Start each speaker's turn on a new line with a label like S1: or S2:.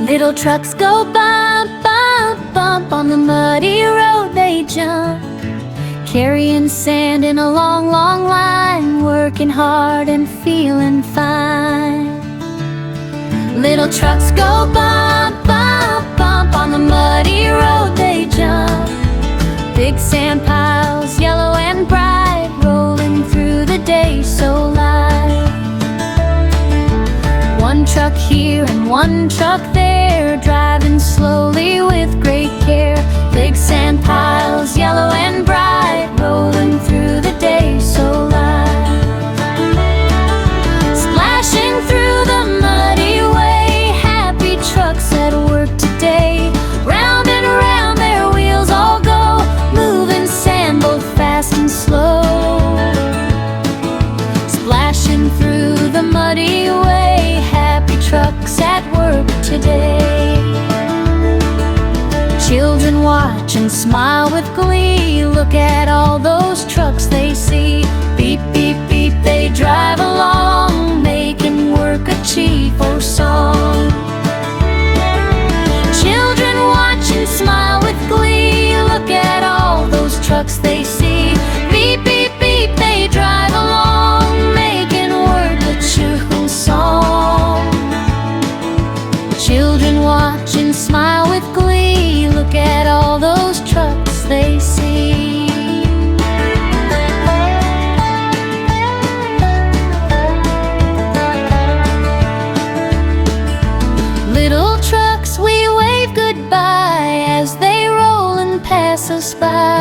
S1: Little trucks go bump, bump, bump. On the muddy road they jump, carrying sand in a long, long line, working hard and feeling fine. Little trucks go bump, bump, bump. On the muddy road they jump, big sand piles, yellow and bright, rolling through the day so light. One truck here and one truck there, driving slowly with great care. Big sand piles, yellow and bright, rolling through the day so light. Splashing through the muddy way, happy trucks at work today. Round and round their wheels all go, moving sand both fast and slow. Splashing through the muddy way, happy trucks at work today. Children watch and smile with glee, look at all those trucks they see. Beep, beep, beep, they drive along, making work a cheerful song. Children watch and smile with glee, look at all those trucks they see. Beep, beep, beep, they drive along, making work a cheerful song. Children watch and smile with glee, look at all those trucks they see. Little trucks, we wave goodbye as they roll and pass us by.